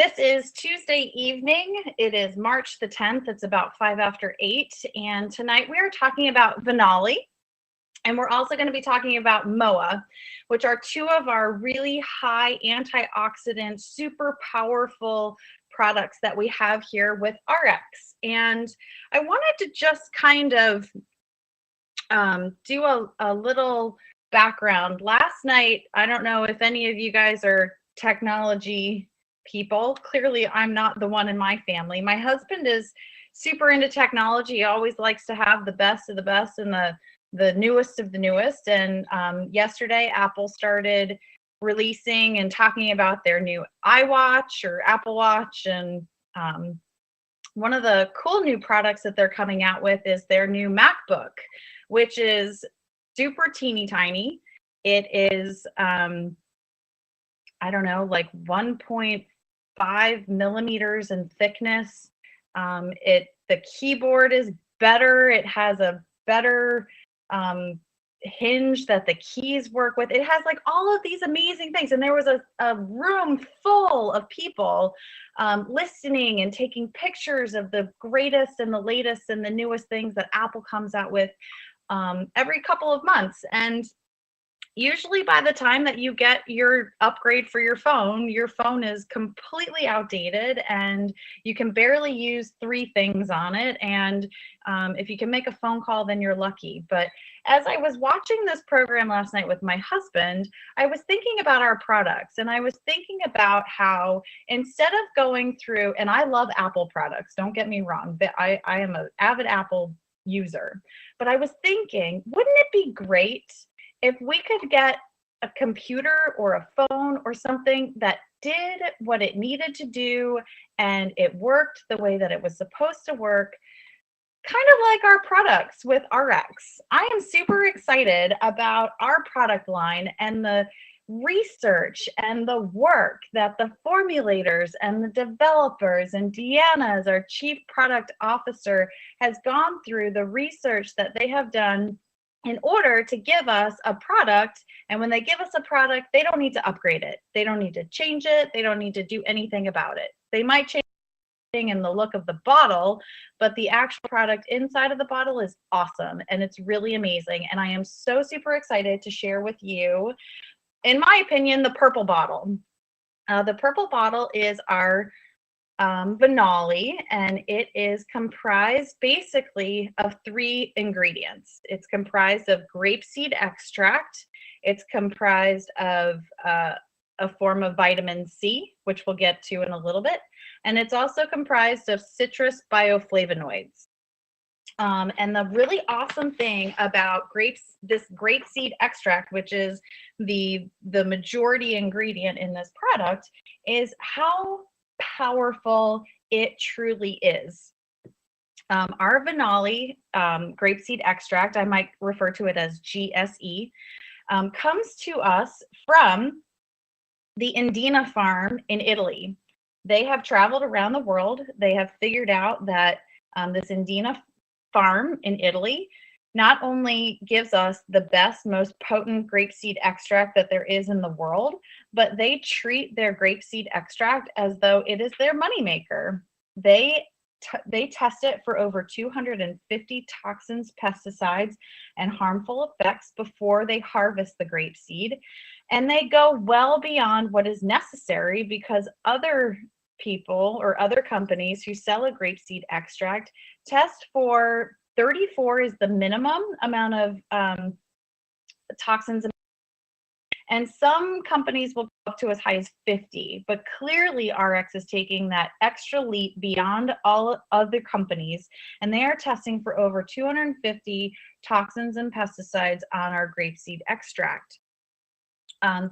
This is Tuesday evening. It is March the 10th. It's about 5 after 8. And tonight we are talking about Vinali. And we're also going to be talking about MOA, which are two of our really high antioxidant, super powerful products that we have here with ARIIX. And I wanted to just kind of do a little background. Last night, I don't know if any of you guys are technology people. Clearly, I'm not the one in my family. My husband is super into technology. He always likes to have the best of the best and the newest of the newest. And yesterday, Apple started releasing and talking about their new iWatch or Apple Watch. And one of the cool new products that they're coming out with is their new MacBook, which is super teeny tiny. It is, I don't know, like 1.5 millimeters in thickness. The keyboard is better. It has a better hinge that the keys work with. It has like all of these amazing things. And there was a room full of people listening and taking pictures of the greatest and the latest and the newest things that Apple comes out with every couple of months. And usually by the time that you get your upgrade for your phone is completely outdated and you can barely use 3 things on it. And if you can make a phone call, then you're lucky. But as I was watching this program last night with my husband, I was thinking about our products, and I was thinking about how instead of going through, and I love Apple products, don't get me wrong, but I am an avid Apple user, but I was thinking, wouldn't it be great if we could get a computer or a phone or something that did what it needed to do and it worked the way that it was supposed to work, kind of like our products with ARIIX. I am super excited about our product line and the research and the work that the formulators and the developers and Deanna, as our Chief Product Officer, has gone through the research that they have done in order to give us a product. And when they give us a product, they don't need to upgrade it. They don't need to change it. They don't need to do anything about it. They might change in the look of the bottle, but the actual product inside of the bottle is awesome and it's really amazing. And I am so super excited to share with you, in my opinion, the purple bottle. The purple bottle is our Vinali, and it is comprised basically of 3 ingredients. It's comprised of grapeseed extract. It's comprised of a form of vitamin C, which we'll get to in a little bit. And it's also comprised of citrus bioflavonoids. And the really awesome thing about this grapeseed extract, which is the majority ingredient in this product, is how powerful it truly is. Our Vinali grapeseed extract, I might refer to it as GSE, comes to us from the Indina farm in Italy. They have traveled around the world. They have figured out that this Indina farm in Italy not only gives us the best, most potent grapeseed extract that there is in the world, but they treat their grapeseed extract as though it is their moneymaker. They test it for over 250 toxins, pesticides, and harmful effects before they harvest the grapeseed. And they go well beyond what is necessary because other people or other companies who sell a grapeseed extract test for 34 is the minimum amount of toxins, and some companies will go up to as high as 50, but clearly ARIIX is taking that extra leap beyond all other companies, and they are testing for over 250 toxins and pesticides on our grapeseed extract.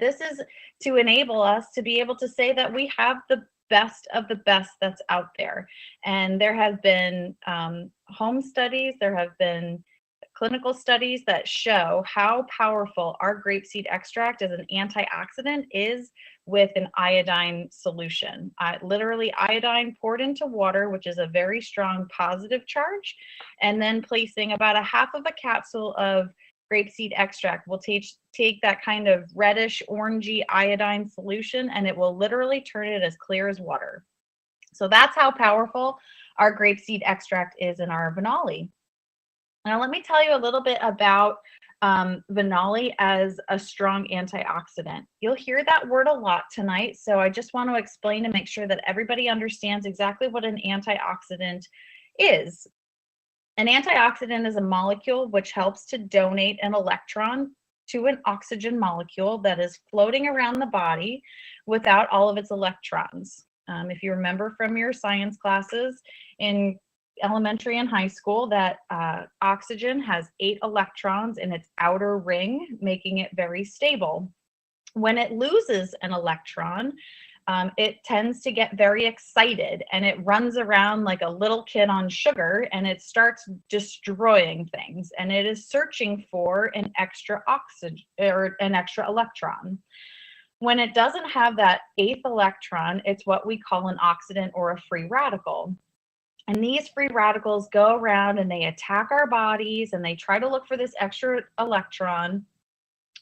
This is to enable us to be able to say that we have the best of the best that's out there. And there have been home studies, there have been clinical studies that show how powerful our grapeseed extract as an antioxidant is with an iodine solution. Literally iodine poured into water, which is a very strong positive charge, and then placing about a half of a capsule of grapeseed extract. We'll take that kind of reddish, orangey iodine solution, and it will literally turn it as clear as water. So that's how powerful our grapeseed extract is in our Vinali. Now, let me tell you a little bit about Vinali as a strong antioxidant. You'll hear that word a lot tonight, so I just want to explain to make sure that everybody understands exactly what an antioxidant is. An antioxidant is a molecule which helps to donate an electron to an oxygen molecule that is floating around the body without all of its electrons. If you remember from your science classes in elementary and high school, that oxygen has 8 electrons in its outer ring, making it very stable. When it loses an electron, it tends to get very excited, and it runs around like a little kid on sugar, and it starts destroying things, and it is searching for an extra oxygen or an extra electron. When it doesn't have that 8th electron, it's what we call an oxidant or a free radical. And these free radicals go around and they attack our bodies, and they try to look for this extra electron,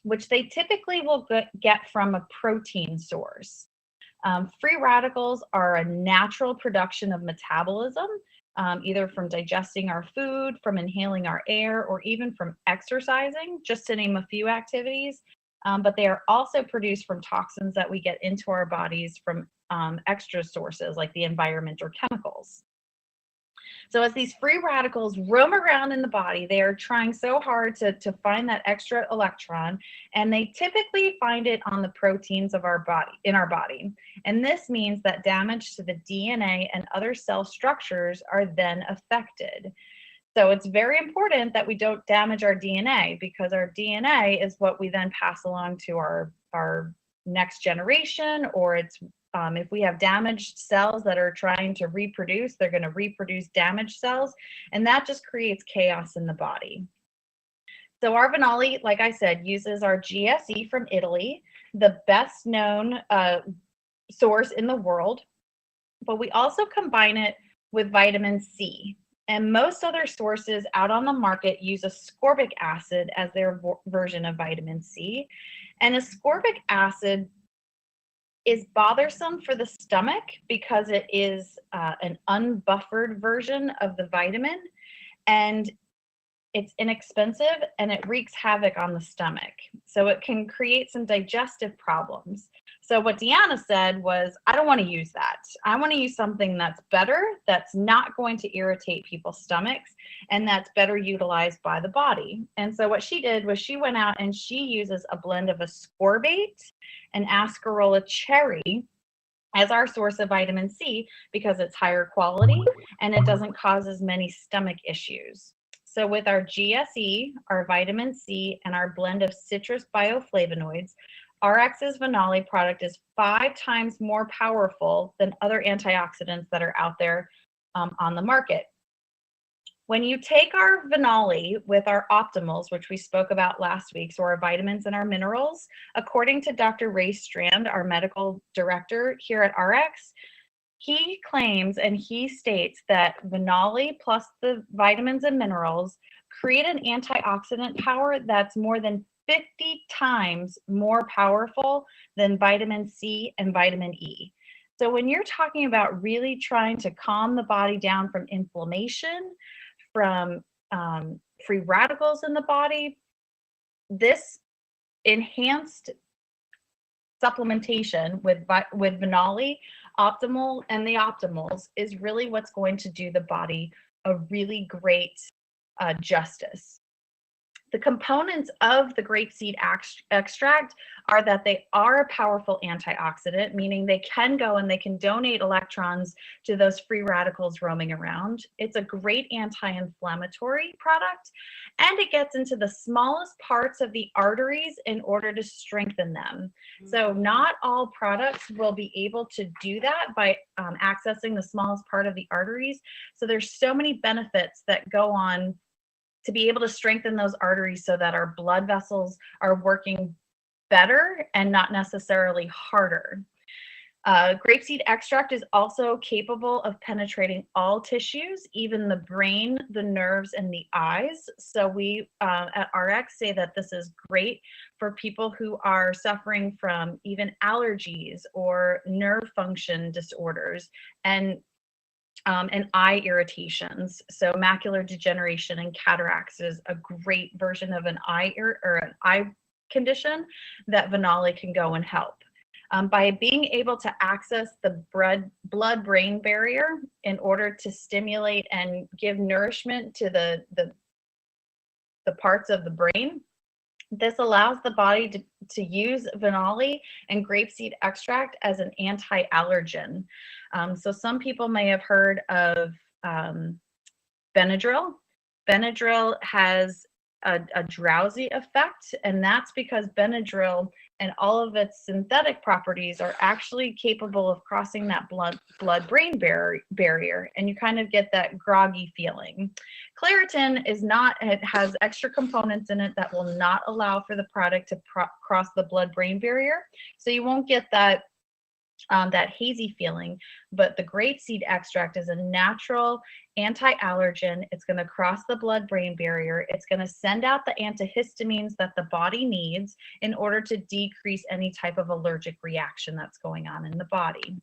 which they typically will get from a protein source. Free radicals are a natural production of metabolism, either from digesting our food, from inhaling our air, or even from exercising, just to name a few activities. But they are also produced from toxins that we get into our bodies from extra sources like the environment or chemicals. So as these free radicals roam around in the body, they are trying so hard to find that extra electron, and they typically find it on the proteins of our body, in our body. And this means that damage to the DNA and other cell structures are then affected. So it's very important that we don't damage our DNA, because our DNA is what we then pass along to our next generation, or it's if we have damaged cells that are trying to reproduce, they're going to reproduce damaged cells, and that just creates chaos in the body. So our Vinali, like I said, uses our GSE from Italy, the best known source in the world, but we also combine it with vitamin C. And most other sources out on the market use ascorbic acid as their version of vitamin C. And ascorbic acid is bothersome for the stomach because it is an unbuffered version of the vitamin, and it's inexpensive, and it wreaks havoc on the stomach. So it can create some digestive problems. So what Deanna said was, I don't want to use that. I want to use something that's better, that's not going to irritate people's stomachs, and that's better utilized by the body. And so what she did was she went out and she uses a blend of ascorbate and acerola cherry as our source of vitamin C, because it's higher quality and it doesn't cause as many stomach issues. So with our GSE, our vitamin C, and our blend of citrus bioflavonoids, ARIIX's Vinali product is 5 times more powerful than other antioxidants that are out there on the market. When you take our Vinali with our optimals, which we spoke about last week, so our vitamins and our minerals, according to Dr. Ray Strand, our medical director here at ARIIX, he claims and he states that Vinali plus the vitamins and minerals create an antioxidant power that's more than 50 times more powerful than vitamin C and vitamin E. So when you're talking about really trying to calm the body down from inflammation, from free radicals in the body, this enhanced supplementation with Vinali, Optimal, and the Optimals is really what's going to do the body a really great justice. The components of the grapeseed extract are that they are a powerful antioxidant, meaning they can go and they can donate electrons to those free radicals roaming around. It's a great anti-inflammatory product, and it gets into the smallest parts of the arteries in order to strengthen them. So not all products will be able to do that by accessing the smallest part of the arteries. So there's so many benefits that go on to be able to strengthen those arteries so that our blood vessels are working better and not necessarily harder. Grapeseed extract is also capable of penetrating all tissues, even the brain, the nerves, and the eyes. So we at ARIIX say that this is great for people who are suffering from even allergies or nerve function disorders and eye irritations. So macular degeneration and cataracts is a great version of an eye condition that Vinali can go and help. By being able to access the blood-brain barrier in order to stimulate and give nourishment to the parts of the brain, this allows the body to use Vinali and grapeseed extract as an anti-allergen. So some people may have heard of Benadryl. Benadryl has a drowsy effect, and that's because Benadryl and all of its synthetic properties are actually capable of crossing that blood-brain barrier, and you kind of get that groggy feeling. Claritin is not, it has extra components in it that will not allow for the product to cross the blood-brain barrier, so you won't get that that hazy feeling. But the grapeseed extract is a natural anti-allergen. It's going to cross the blood-brain barrier. It's going to send out the antihistamines that the body needs in order to decrease any type of allergic reaction that's going on in the body.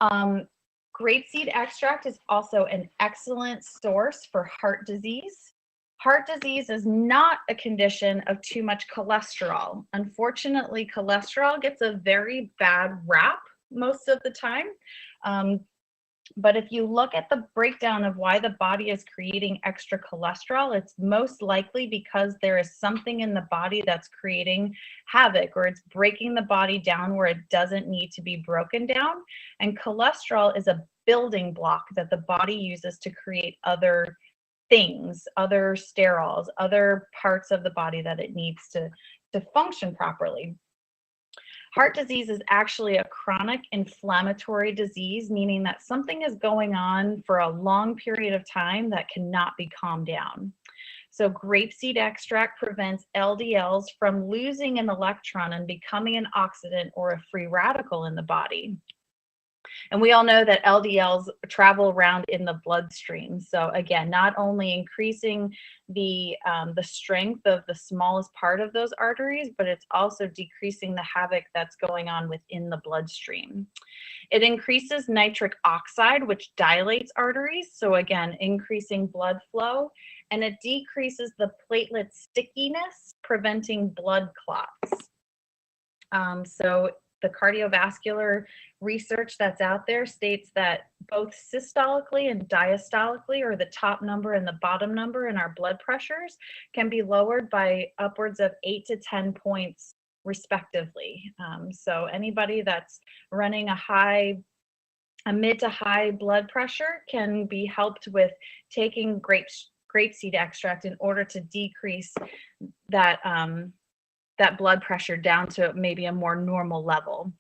Grapeseed extract is also an excellent source for heart disease. Heart disease is not a condition of too much cholesterol. Unfortunately, cholesterol gets a very bad rap most of the time. But if you look at the breakdown of why the body is creating extra cholesterol, it's most likely because there is something in the body that's creating havoc, or it's breaking the body down where it doesn't need to be broken down. And cholesterol is a building block that the body uses to create other things, other sterols, other parts of the body that it needs to function properly. Heart disease is actually a chronic inflammatory disease, meaning that something is going on for a long period of time that cannot be calmed down. So grapeseed extract prevents LDLs from losing an electron and becoming an oxidant or a free radical in the body. And we all know that LDLs travel around in the bloodstream. So again, not only increasing the strength of the smallest part of those arteries, but it's also decreasing the havoc that's going on within the bloodstream. It increases nitric oxide, which dilates arteries. So again, increasing blood flow, and it decreases the platelet stickiness, preventing blood clots. So the cardiovascular research that's out there states that both systolically and diastolically, or the top number and the bottom number in our blood pressures, can be lowered by upwards of 8 to 10 points respectively. So anybody that's running a mid to high blood pressure can be helped with taking grapeseed extract in order to decrease that that blood pressure down to maybe a more normal level.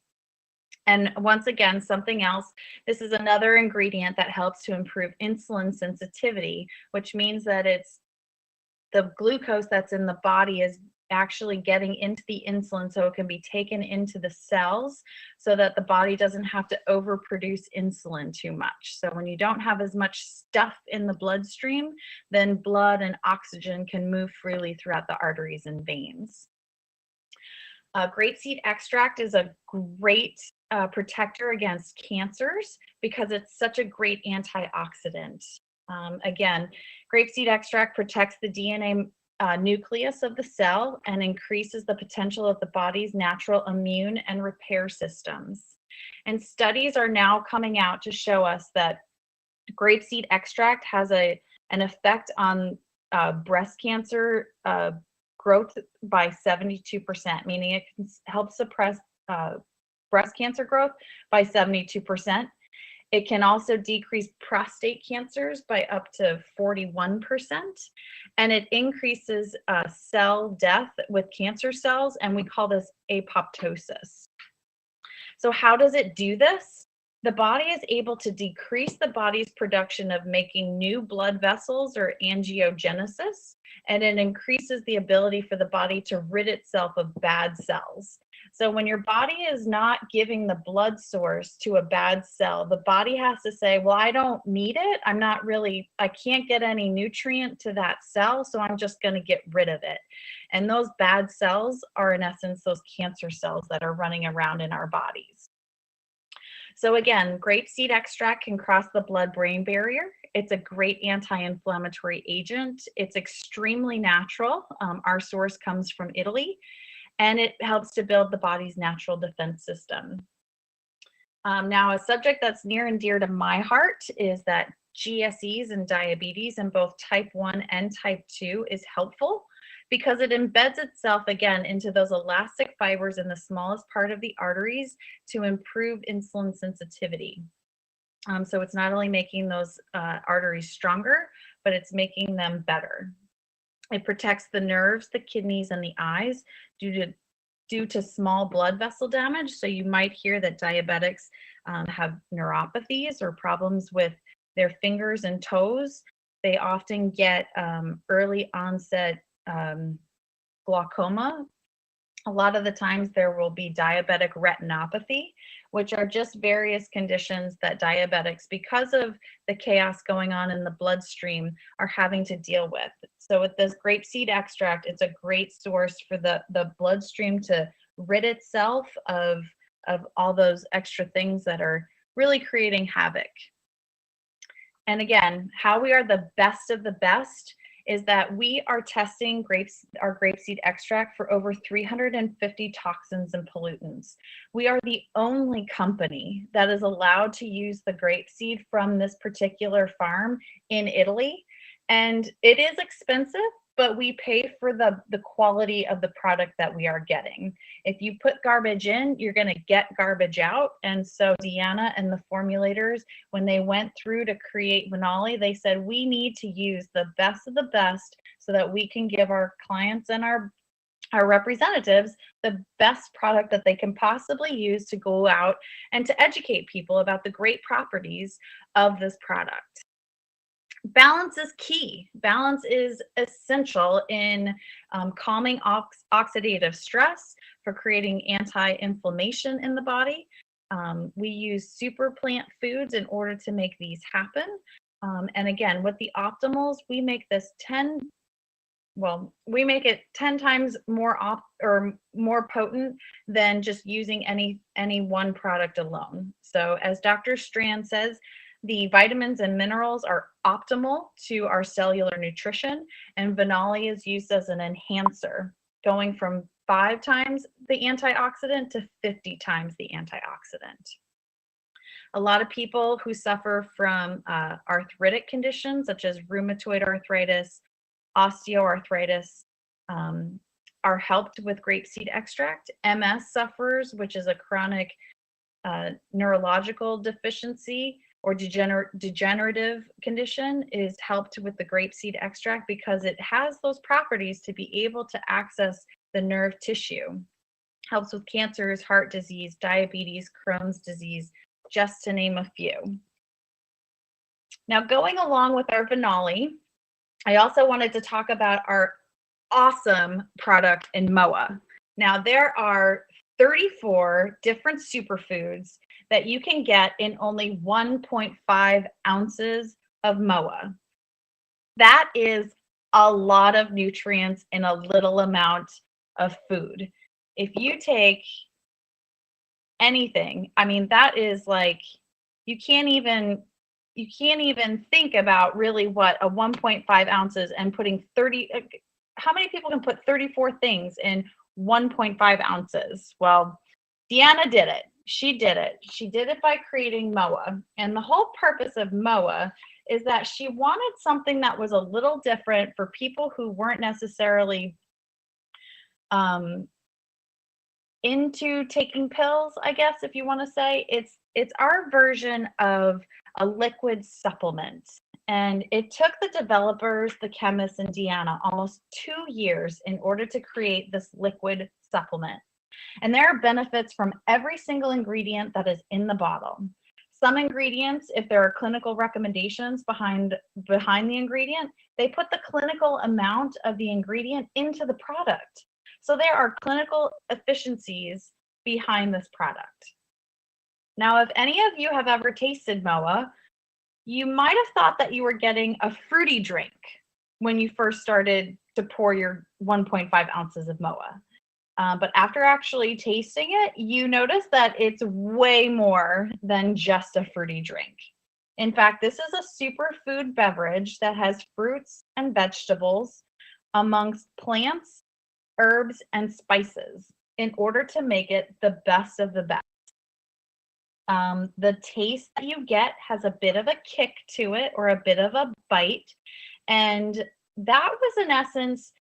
And once again, something else, this is another ingredient that helps to improve insulin sensitivity, which means that it's the glucose that's in the body is actually getting into the insulin so it can be taken into the cells so that the body doesn't have to overproduce insulin too much. So when you don't have as much stuff in the bloodstream, then blood and oxygen can move freely throughout the arteries and veins. Grapeseed extract is a great protector against cancers because it's such a great antioxidant. Again, grapeseed extract protects the DNA nucleus of the cell and increases the potential of the body's natural immune and repair systems. And studies are now coming out to show us that grapeseed extract has an effect on breast cancer growth by 72%, meaning it can help suppress breast cancer growth by 72%. It can also decrease prostate cancers by up to 41%, and it increases cell death with cancer cells, and we call this apoptosis. So how does it do this? The body is able to decrease the body's production of making new blood vessels, or angiogenesis, and it increases the ability for the body to rid itself of bad cells. So when your body is not giving the blood source to a bad cell, the body has to say, well, I don't need it. I can't get any nutrient to that cell, so I'm just going to get rid of it. And those bad cells are, in essence, those cancer cells that are running around in our bodies. So again, grapeseed extract can cross the blood-brain barrier. It's a great anti-inflammatory agent. It's extremely natural. Our source comes from Italy, and it helps to build the body's natural defense system. Now, a subject that's near and dear to my heart is that GSEs and diabetes in both type 1 and type 2 is helpful because it embeds itself again into those elastic fibers in the smallest part of the arteries to improve insulin sensitivity. So it's not only making those arteries stronger, but it's making them better. It protects the nerves, the kidneys, and the eyes due to small blood vessel damage. So you might hear that diabetics have neuropathies or problems with their fingers and toes. They often get early onset glaucoma. A lot of the times there will be diabetic retinopathy, which are just various conditions that diabetics, because of the chaos going on in the bloodstream, are having to deal with. So with this grapeseed extract, it's a great source for the bloodstream to rid itself of all those extra things that are really creating havoc. And again, how we are the best of the best is that we are testing our grapeseed extract for over 350 toxins and pollutants. We are the only company that is allowed to use the grapeseed from this particular farm in Italy. And it is expensive, but we pay for the quality of the product that we are getting. If you put garbage in, you're going to get garbage out. And so Deanna and the formulators, when they went through to create Vinali, they said, we need to use the best of the best so that we can give our clients and our representatives the best product that they can possibly use to go out and to educate people about the great properties of this product. Balance is key. Balance is essential in calming oxidative stress, for creating anti-inflammation in the body. We use super plant foods in order to make these happen. And again, with the optimals, we make this 10 times more potent than just using any one product alone. So as Dr. Strand says, the vitamins and minerals are optimal to our cellular nutrition, and Vinali is used as an enhancer, going from 5 times the antioxidant to 50 times the antioxidant. A lot of people who suffer from arthritic conditions such as rheumatoid arthritis, osteoarthritis, are helped with grapeseed extract. MS sufferers, which is a chronic neurological deficiency or degenerative condition, is helped with the grapeseed extract because it has those properties to be able to access the nerve tissue. Helps with cancers, heart disease, diabetes, Crohn's disease, just to name a few. Now, going along with our Vinali, I also wanted to talk about our awesome product in MOA. Now, there are 34 different superfoods that you can get in only 1.5 ounces of MOA. That is a lot of nutrients in a little amount of food. If you take anything, I mean, that is like, you can't even think about really what a 1.5 ounces and putting 30, how many people can put 34 things in 1.5 ounces? Well, Deanna did it. She did it. She did it by creating MOA. And the whole purpose of MOA is that she wanted something that was a little different for people who weren't necessarily into taking pills, I guess, if you want to say. It's our version of a liquid supplement. And it took the developers, the chemists, and Deanna almost 2 years in order to create this liquid supplement. And there are benefits from every single ingredient that is in the bottle. Some ingredients, if there are clinical recommendations behind the ingredient, they put the clinical amount of the ingredient into the product. So there are clinical efficiencies behind this product. Now, if any of you have ever tasted MOA, you might have thought that you were getting a fruity drink when you first started to pour your 1.5 ounces of MOA. But after actually tasting it, you notice that it's way more than just a fruity drink. In fact, this is a superfood beverage that has fruits and vegetables amongst plants, herbs, and spices in order to make it the best of the best. The taste that you get has a bit of a kick to it, or a bit of a bite, and that was in essence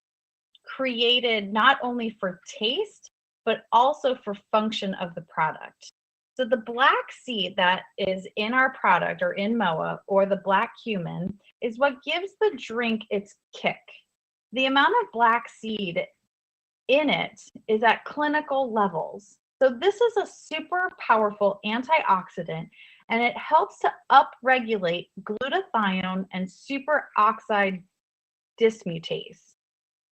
created not only for taste, but also for function of the product. So the black seed that is in our product, or in MOA, or the black cumin, is what gives the drink its kick. The amount of black seed in it is at clinical levels. So this is a super powerful antioxidant, and it helps to upregulate glutathione and superoxide dismutase.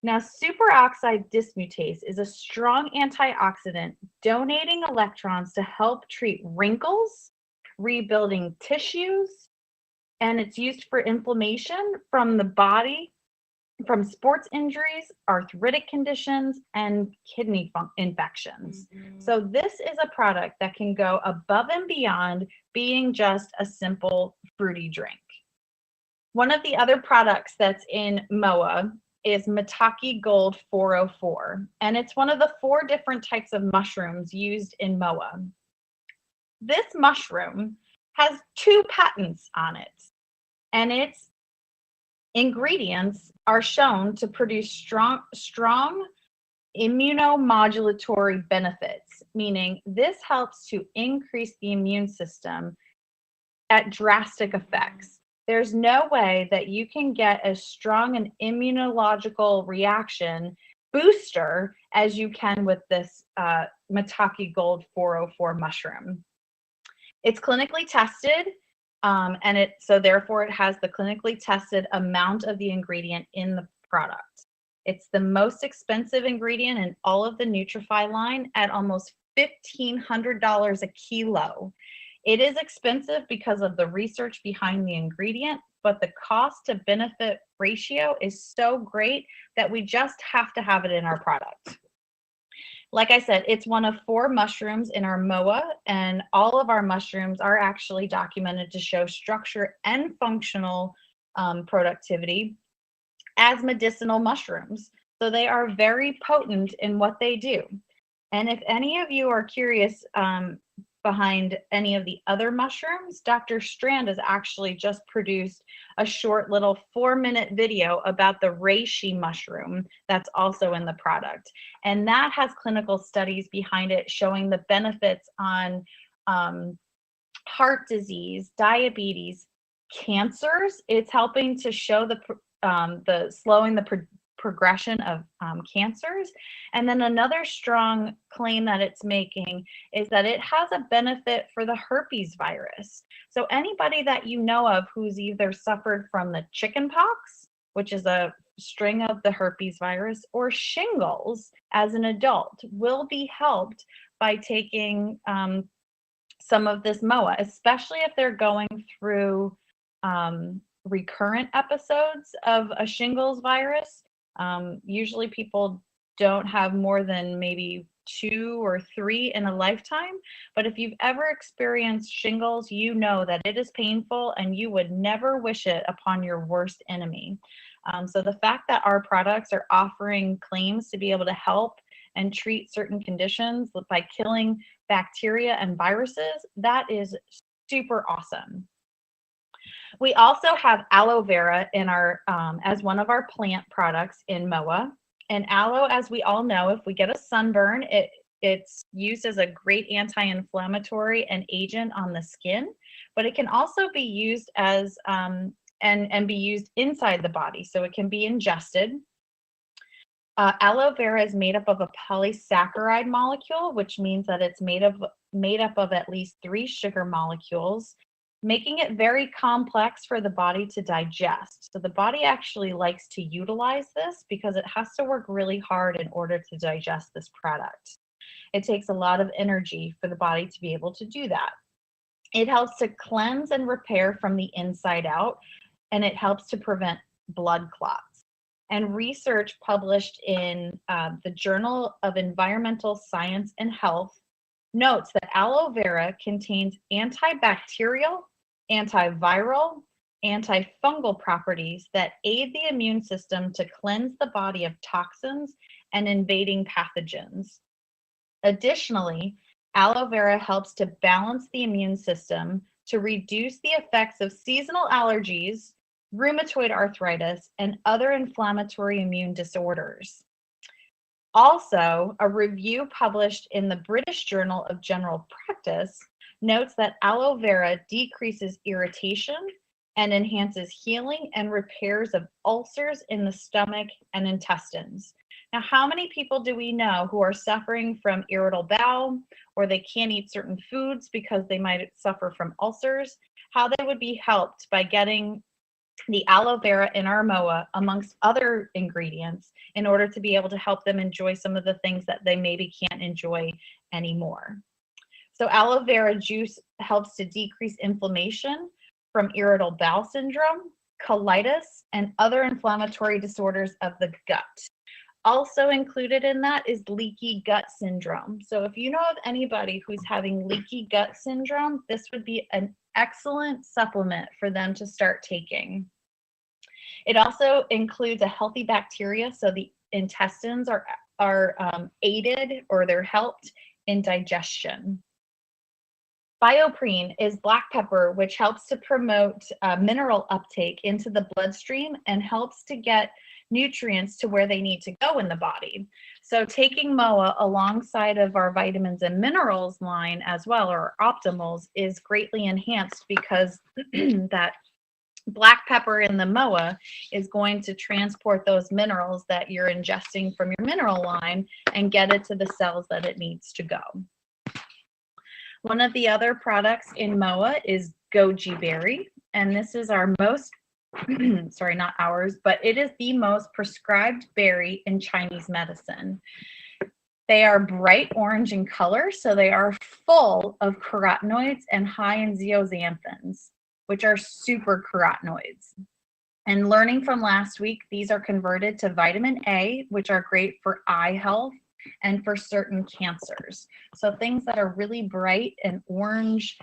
Now, superoxide dismutase is a strong antioxidant donating electrons to help treat wrinkles, rebuilding tissues, and it's used for inflammation from the body, from sports injuries, arthritic conditions, and kidney infections. So this is a product that can go above and beyond being just a simple fruity drink. One of the other products that's in MOA is Maitake Gold 404, and it's one of the 4 different types of mushrooms used in MOA. This mushroom has 2 patents on it, and its ingredients are shown to produce strong immunomodulatory benefits, meaning this helps to increase the immune system at drastic effects. There's no way that you can get as strong an immunological reaction booster as you can with this Maitake Gold 404 mushroom. It's clinically tested, and so therefore it has the clinically tested amount of the ingredient in the product. It's the most expensive ingredient in all of the Nutrify line at almost $1,500 a kilo. It is expensive because of the research behind the ingredient, but the cost to benefit ratio is so great that we just have to have it in our product. Like I said, it's one of 4 mushrooms in our MOA, and all of our mushrooms are actually documented to show structure and functional productivity as medicinal mushrooms. So they are very potent in what they do. And if any of you are curious behind any of the other mushrooms, Dr. Strand has actually just produced a short little 4-minute video about the reishi mushroom that's also in the product. And that has clinical studies behind it showing the benefits on heart disease, diabetes, cancers. It's helping to show the slowing the progression of cancers. And then another strong claim that it's making is that it has a benefit for the herpes virus. So anybody that you know of who's either suffered from the chickenpox, which is a string of the herpes virus, or shingles as an adult will be helped by taking some of this MOA, especially if they're going through recurrent episodes of a shingles virus. Usually people don't have more than maybe 2 or 3 in a lifetime, but if you've ever experienced shingles, you know that it is painful and you would never wish it upon your worst enemy. So the fact that our products are offering claims to be able to help and treat certain conditions by killing bacteria and viruses, that is super awesome. We also have aloe vera in our as one of our plant products in MOA. And aloe, as we all know, if we get a sunburn, it's used as a great anti-inflammatory and agent on the skin, but it can also be used as and be used inside the body, so it can be ingested. Aloe vera is made up of a polysaccharide molecule, which means that it's made up of at least 3 sugar molecules, making it very complex for the body to digest. So the body actually likes to utilize this because it has to work really hard in order to digest this product. It takes a lot of energy for the body to be able to do that. It helps to cleanse and repair from the inside out, and it helps to prevent blood clots. And research published in the Journal of Environmental Science and Health notes that aloe vera contains antibacterial, antiviral, antifungal properties that aid the immune system to cleanse the body of toxins and invading pathogens. Additionally, aloe vera helps to balance the immune system to reduce the effects of seasonal allergies, rheumatoid arthritis, and other inflammatory immune disorders. Also, a review published in the British Journal of General Practice notes that aloe vera decreases irritation and enhances healing and repairs of ulcers in the stomach and intestines. Now, how many people do we know who are suffering from irritable bowel, or they can't eat certain foods because they might suffer from ulcers? How they would be helped by getting the aloe vera in our MOA amongst other ingredients in order to be able to help them enjoy some of the things that they maybe can't enjoy anymore. So aloe vera juice helps to decrease inflammation from irritable bowel syndrome, colitis, and other inflammatory disorders of the gut. Also included in that is leaky gut syndrome. So if you know of anybody who's having leaky gut syndrome, this would be an excellent supplement for them to start taking. It also includes a healthy bacteria, so the intestines are aided, or they're helped in digestion. Bioprene is black pepper, which helps to promote mineral uptake into the bloodstream and helps to get nutrients to where they need to go in the body. So taking MOA alongside of our vitamins and minerals line as well, or optimals, is greatly enhanced because that black pepper in the MOA is going to transport those minerals that you're ingesting from your mineral line and get it to the cells that it needs to go. One of the other products in MOA is goji berry, and this is our most sorry, not ours, but it is the most prescribed berry in Chinese medicine. They are bright orange in color, so they are full of carotenoids and high in zeaxanthins, which are super carotenoids. And learning from last week, these are converted to vitamin A, which are great for eye health and for certain cancers. So things that are really bright and orange,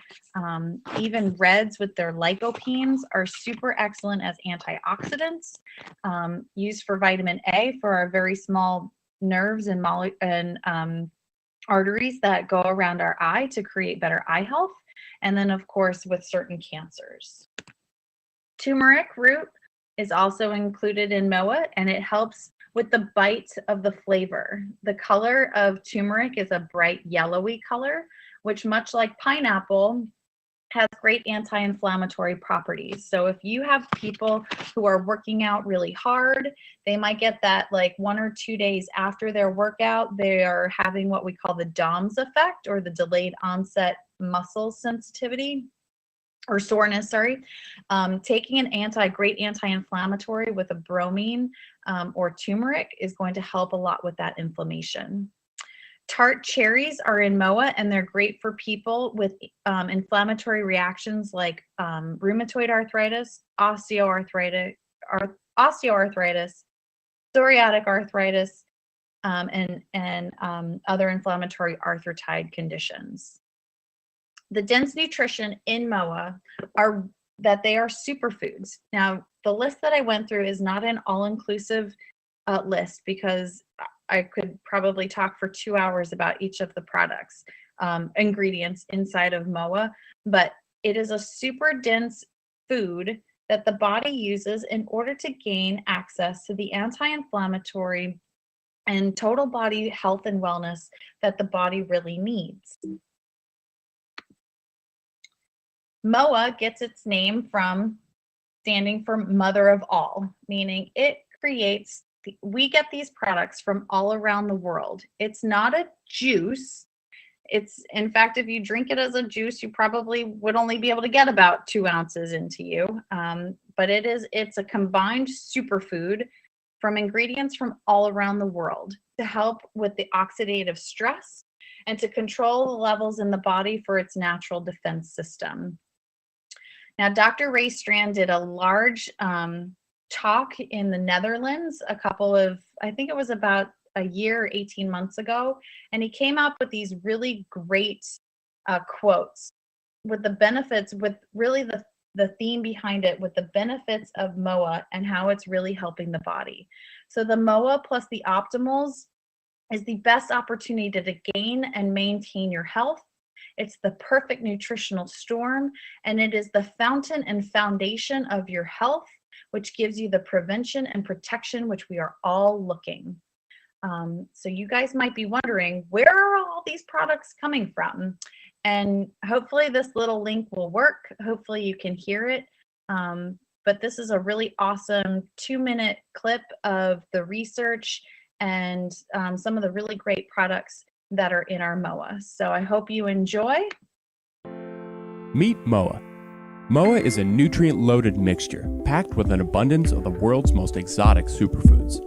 even reds with their lycopenes, are super excellent as antioxidants, used for vitamin A for our very small nerves and arteries that go around our eye to create better eye health, and then of course with certain cancers. Turmeric root is also included in MOA, and it helps with the bite of the flavor. The color of turmeric is a bright yellowy color, which, much like pineapple, has great anti-inflammatory properties. So if you have people who are working out really hard, they might get that like 1 or 2 days after their workout, they are having what we call the DOMS effect, or the delayed onset muscle sensitivity or soreness, sorry. Taking an great anti-inflammatory with a bromine or turmeric is going to help a lot with that inflammation. Tart cherries are in MOA, and they're great for people with inflammatory reactions like rheumatoid arthritis, osteoarthritis, psoriatic arthritis, and other inflammatory arthritide conditions. The dense nutrition in MOA are that they are superfoods. Now, the list that I went through is not an all-inclusive list, because I could probably talk for 2 hours about each of the products, ingredients inside of MOA, but it is a super dense food that the body uses in order to gain access to the anti-inflammatory and total body health and wellness that the body really needs. MOA gets its name from standing for mother of all, meaning it creates, we get these products from all around the world. It's not a juice. It's, in fact, if you drink it as a juice, you probably would only be able to get about 2 ounces into you. But it's a combined superfood from ingredients from all around the world to help with the oxidative stress and to control the levels in the body for its natural defense system. Now, Dr. Ray Strand did a large talk in the Netherlands I think it was about a year, 18 months ago, and he came up with these really great quotes with the benefits, with really the theme behind it, with the benefits of MOA and how it's really helping the body. So the MOA plus the optimals is the best opportunity to gain and maintain your health. It's the perfect nutritional storm, and it is the fountain and foundation of your health, which gives you the prevention and protection which we are all looking. So you guys might be wondering, where are all these products coming from? And hopefully this little link will work. Hopefully you can hear it. But this is a really awesome 2-minute clip of the research and some of the really great products that are in our MOA. So I hope you enjoy. Meet MOA. MOA is a nutrient-loaded mixture packed with an abundance of the world's most exotic superfoods.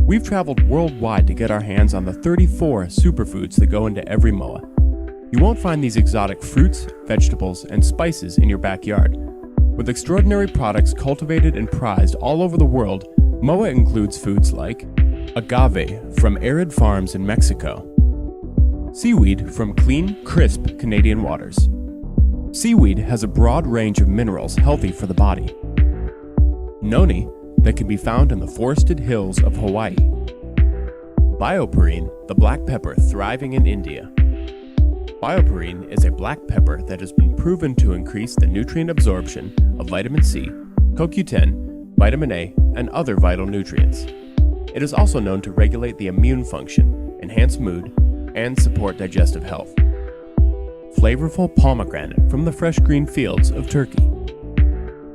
We've traveled worldwide to get our hands on the 34 superfoods that go into every MOA. You won't find these exotic fruits, vegetables, and spices in your backyard. With extraordinary products cultivated and prized all over the world, MOA includes foods like agave from arid farms in Mexico, seaweed from clean, crisp Canadian waters. Seaweed has a broad range of minerals healthy for the body. Noni that can be found in the forested hills of Hawaii. Bioperine, the black pepper thriving in India. Bioperine is a black pepper that has been proven to increase the nutrient absorption of vitamin C, CoQ10, vitamin A, and other vital nutrients. It is also known to regulate the immune function, enhance mood, and support digestive health. Flavorful pomegranate from the fresh green fields of Turkey.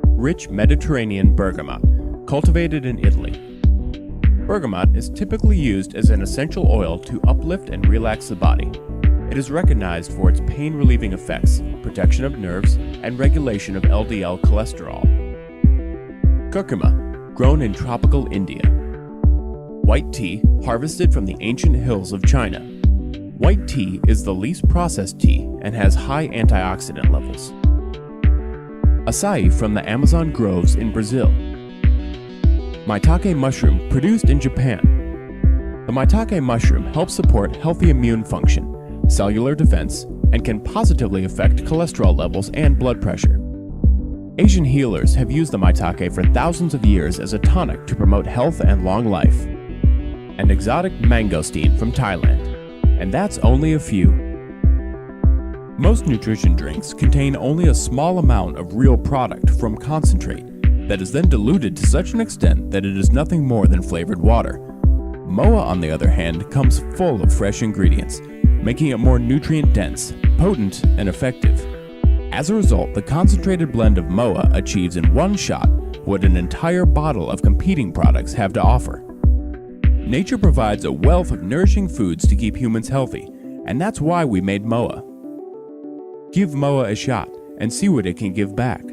Rich Mediterranean bergamot, cultivated in Italy. Bergamot is typically used as an essential oil to uplift and relax the body. It is recognized for its pain-relieving effects, protection of nerves, and regulation of LDL cholesterol. Curcuma, grown in tropical India. White tea, harvested from the ancient hills of China. White tea is the least processed tea and has high antioxidant levels. Acai from the Amazon groves in Brazil. Maitake mushroom produced in Japan. The maitake mushroom helps support healthy immune function, cellular defense, and can positively affect cholesterol levels and blood pressure. Asian healers have used the maitake for thousands of years as a tonic to promote health and long life. An exotic mangosteen from Thailand. And that's only a few. Most nutrition drinks contain only a small amount of real product from concentrate that is then diluted to such an extent that it is nothing more than flavored water. MOA, on the other hand, comes full of fresh ingredients, making it more nutrient-dense, potent, and effective. As a result, the concentrated blend of MOA achieves in one shot what an entire bottle of competing products have to offer. Nature provides a wealth of nourishing foods to keep humans healthy, and that's why we made MOA. Give MOA a shot and see what it can give back.